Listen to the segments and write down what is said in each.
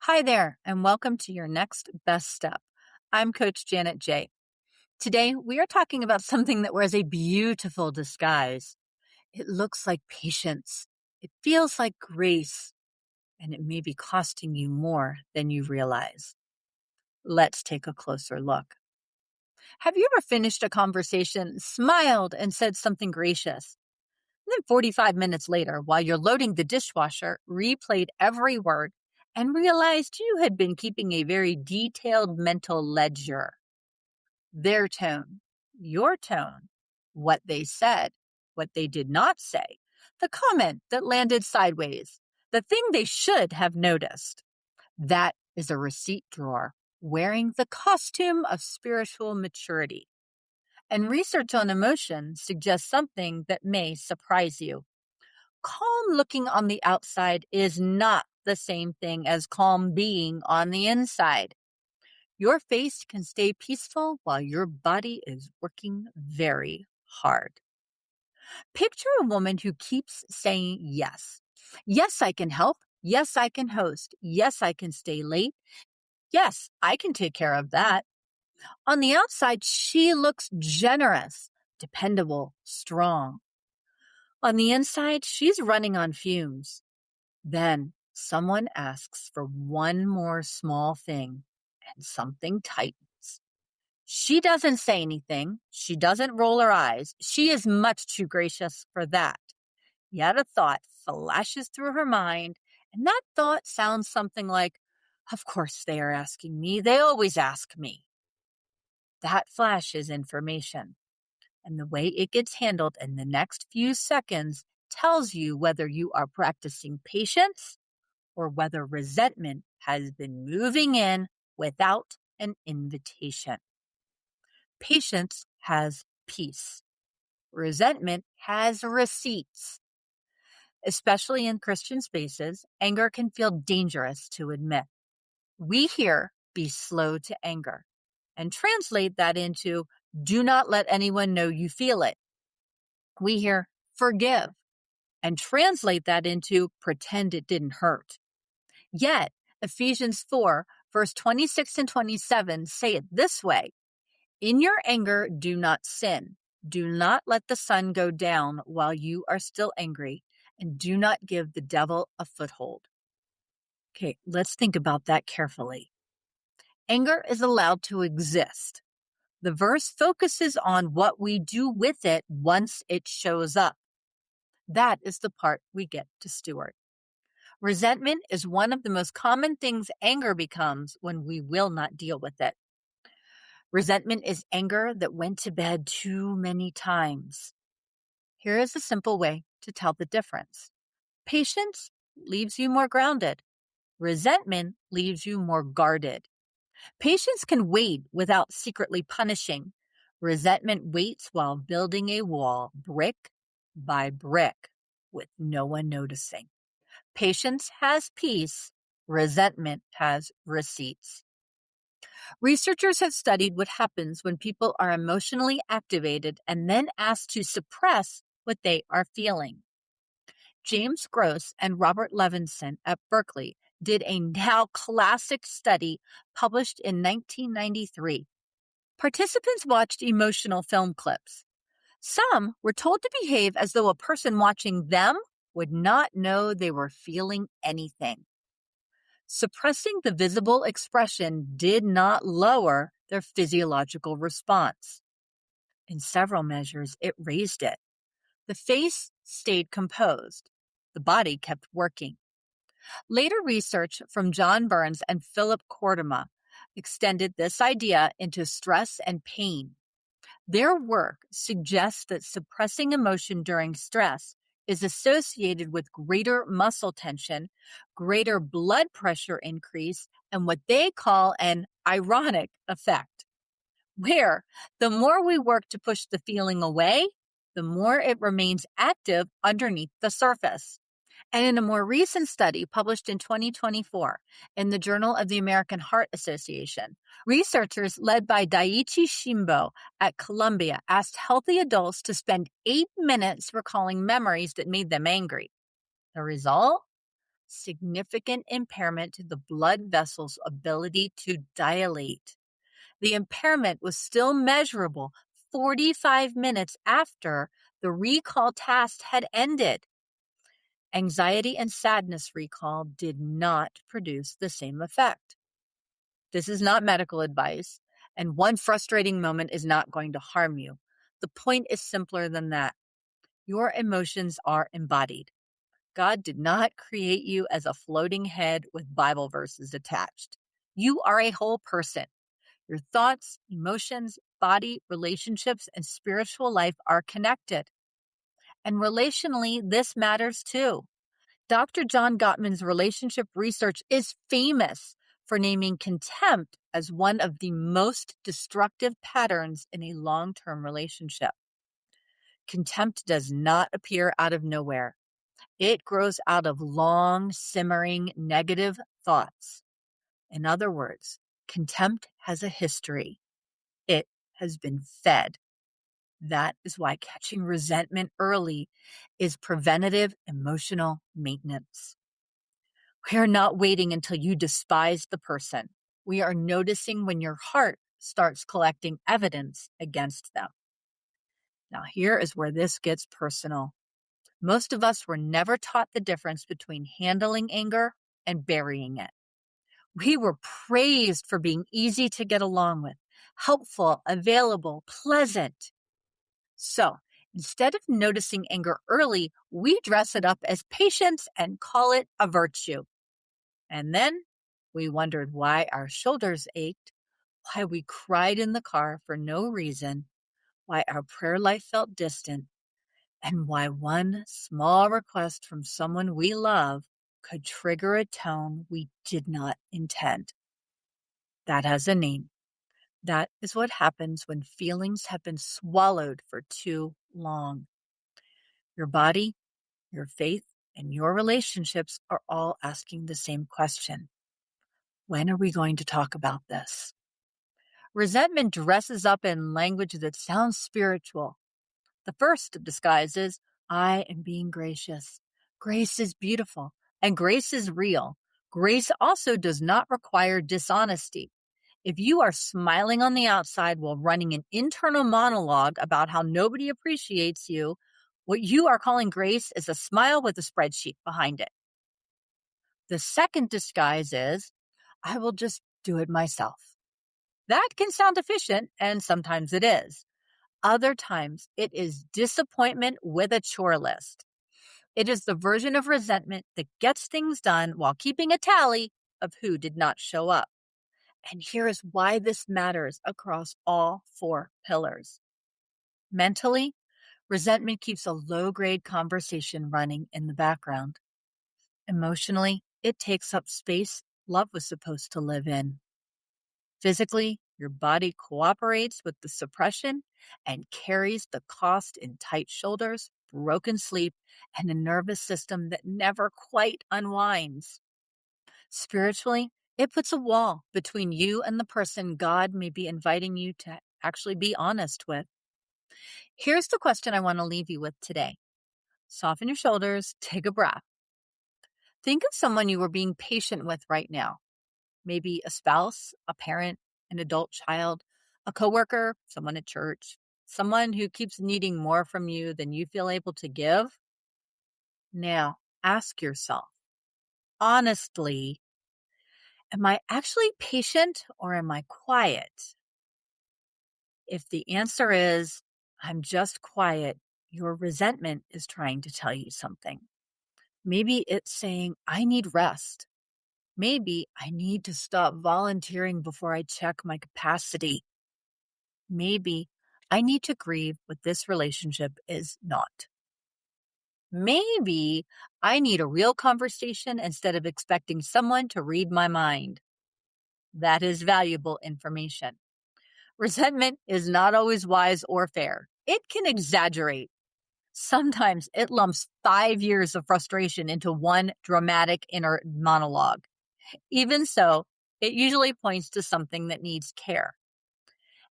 Hi there, and welcome to your next best step. I'm Coach Janet J. Today, we are talking about something that wears a beautiful disguise. It looks like patience, it feels like grace, and it may be costing you more than you realize. Let's take a closer look. Have you ever finished a conversation, smiled, and said something gracious? And then 45 minutes later, while you're loading the dishwasher, replayed every word and realized you had been keeping a very detailed mental ledger. Their tone, your tone, what they said, what they did not say, the comment that landed sideways, the thing they should have noticed. That is a receipt drawer wearing the costume of spiritual maturity. And research on emotion suggests something that may surprise you. Calm looking on the outside is not the same thing as calm being on the inside. Your face can stay peaceful while your body is working very hard. Picture a woman who keeps saying yes. Yes, I can help. Yes, I can host. Yes, I can stay late. Yes, I can take care of that. On the outside, she looks generous, dependable, strong. On the inside, she's running on fumes. Then someone asks for one more small thing, and something tightens. She doesn't say anything. She doesn't roll her eyes. She is much too gracious for that. Yet a thought flashes through her mind, and that thought sounds something like, "Of course they are asking me. They always ask me." That flash is information, and the way it gets handled in the next few seconds tells you whether you are practicing patience or whether resentment has been moving in without an invitation. Patience has peace. Resentment has receipts. Especially in Christian spaces, anger can feel dangerous to admit. We hear, be slow to anger, and translate that into, do not let anyone know you feel it. We hear, forgive, and translate that into, pretend it didn't hurt. Yet, Ephesians 4, verse 26 and 27 say it this way: "In your anger, do not sin. Do not let the sun go down while you are still angry, and do not give the devil a foothold." Okay, let's think about that carefully. Anger is allowed to exist. The verse focuses on what we do with it once it shows up. That is the part we get to steward. Resentment is one of the most common things anger becomes when we will not deal with it. Resentment is anger that went to bed too many times. Here is a simple way to tell the difference. Patience leaves you more grounded. Resentment leaves you more guarded. Patience can wait without secretly punishing. Resentment waits while building a wall, brick by brick, with no one noticing. Patience has peace. Resentment has receipts. Researchers have studied what happens when people are emotionally activated and then asked to suppress what they are feeling. James Gross and Robert Levinson at Berkeley did a now classic study published in 1993. Participants watched emotional film clips. Some were told to behave as though a person watching them would not know they were feeling anything. Suppressing the visible expression did not lower their physiological response. In several measures, it raised it. The face stayed composed. The body kept working. Later research from John Burns and Philip Kortema extended this idea into stress and pain. Their work suggests that suppressing emotion during stress is associated with greater muscle tension, greater blood pressure increase, and what they call an ironic effect, where the more we work to push the feeling away, the more it remains active underneath the surface. And in a more recent study published in 2024 in the Journal of the American Heart Association, researchers led by Daiichi Shimbo at Columbia asked healthy adults to spend 8 minutes recalling memories that made them angry. The result? significant impairment to the blood vessel's ability to dilate. The impairment was still measurable 45 minutes after the recall task had ended. Anxiety and sadness recall did not produce the same effect. This is not medical advice, and one frustrating moment is not going to harm you. The point is simpler than that. Your emotions are embodied. God did not create you as a floating head with Bible verses attached. You are a whole person. Your thoughts, emotions, body, relationships, and spiritual life are connected. And relationally, this matters too. Dr. John Gottman's relationship research is famous for naming contempt as one of the most destructive patterns in a long-term relationship. Contempt does not appear out of nowhere. It grows out of long, simmering, negative thoughts. In other words, contempt has a history. It has been fed. That is why catching resentment early is preventative emotional maintenance. We are not waiting until you despise the person. We are noticing when your heart starts collecting evidence against them. Now, here is where this gets personal. Most of us were never taught the difference between handling anger and burying it. We were praised for being easy to get along with, helpful, available, pleasant. So, instead of noticing anger early, we dress it up as patience and call it a virtue. And then we wondered why our shoulders ached, why we cried in the car for no reason, why our prayer life felt distant, and why one small request from someone we love could trigger a tone we did not intend. That has a name. That is what happens when feelings have been swallowed for too long. Your body, your faith, and your relationships are all asking the same question. When are we going to talk about this? Resentment dresses up in language that sounds spiritual. The first of disguises, I am being gracious. Grace is beautiful, and grace is real. Grace also does not require dishonesty. If you are smiling on the outside while running an internal monologue about how nobody appreciates you, what you are calling grace is a smile with a spreadsheet behind it. The second disguise is, I will just do it myself. That can sound efficient, and sometimes it is. Other times, it is disappointment with a chore list. It is the version of resentment that gets things done while keeping a tally of who did not show up. And here is why this matters across all four pillars. Mentally, resentment keeps a low-grade conversation running in the background. Emotionally, it takes up space love was supposed to live in. Physically, your body cooperates with the suppression and carries the cost in tight shoulders, broken sleep, and a nervous system that never quite unwinds. Spiritually, it puts a wall between you and the person God may be inviting you to actually be honest with. Here's the question I want to leave you with today. Soften your shoulders, take a breath. Think of someone you are being patient with right now. Maybe a spouse, a parent, an adult child, a coworker, someone at church, someone who keeps needing more from you than you feel able to give. Now, ask yourself, honestly, am I actually patient or am I quiet? If the answer is, I'm just quiet, your resentment is trying to tell you something. Maybe it's saying, I need rest. Maybe I need to stop volunteering before I check my capacity. Maybe I need to grieve what this relationship is not. Maybe I need a real conversation instead of expecting someone to read my mind. That is valuable information. Resentment is not always wise or fair. It can exaggerate. Sometimes it lumps 5 years of frustration into one dramatic inner monologue. Even so, it usually points to something that needs care.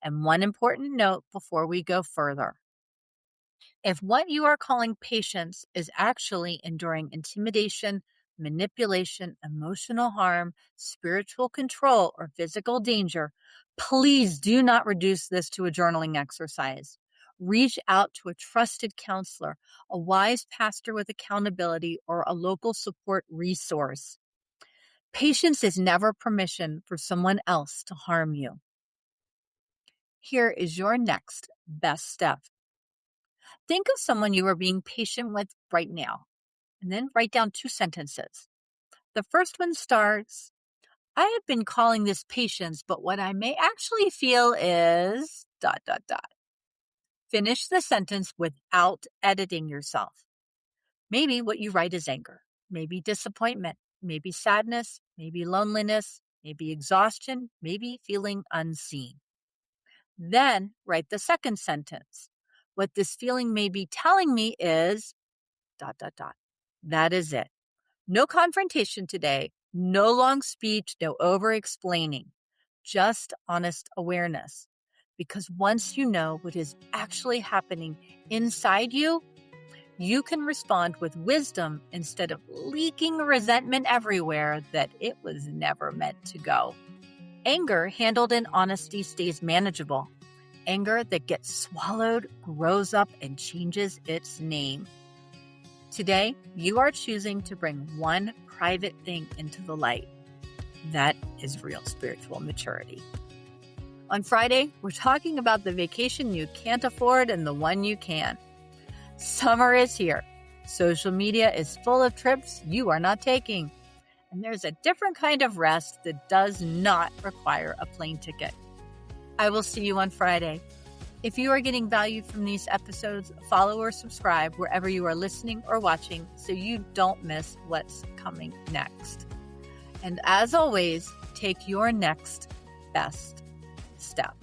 And one important note before we go further. If what you are calling patience is actually enduring intimidation, manipulation, emotional harm, spiritual control, or physical danger, please do not reduce this to a journaling exercise. Reach out to a trusted counselor, a wise pastor with accountability, or a local support resource. Patience is never permission for someone else to harm you. Here is your next best step. Think of someone you are being patient with right now, and then write down 2 sentences. The first one starts, I have been calling this patience, but what I may actually feel is ... Finish the sentence without editing yourself. Maybe what you write is anger, maybe disappointment, maybe sadness, maybe loneliness, maybe exhaustion, maybe feeling unseen. Then write the second sentence. What this feeling may be telling me is ... That is it. No confrontation today, no long speech, no over-explaining, just honest awareness. Because once you know what is actually happening inside you, you can respond with wisdom instead of leaking resentment everywhere that it was never meant to go. Anger handled in honesty stays manageable. Anger that gets swallowed grows up and changes its name. Today, you are choosing to bring one private thing into the light. That is real spiritual maturity. On Friday, we're talking about the vacation you can't afford and the one you can. Summer is here. Social media is full of trips you are not taking. And there's a different kind of rest that does not require a plane ticket. I will see you on Friday. If you are getting value from these episodes, follow or subscribe wherever you are listening or watching so you don't miss what's coming next. And as always, take your next best step.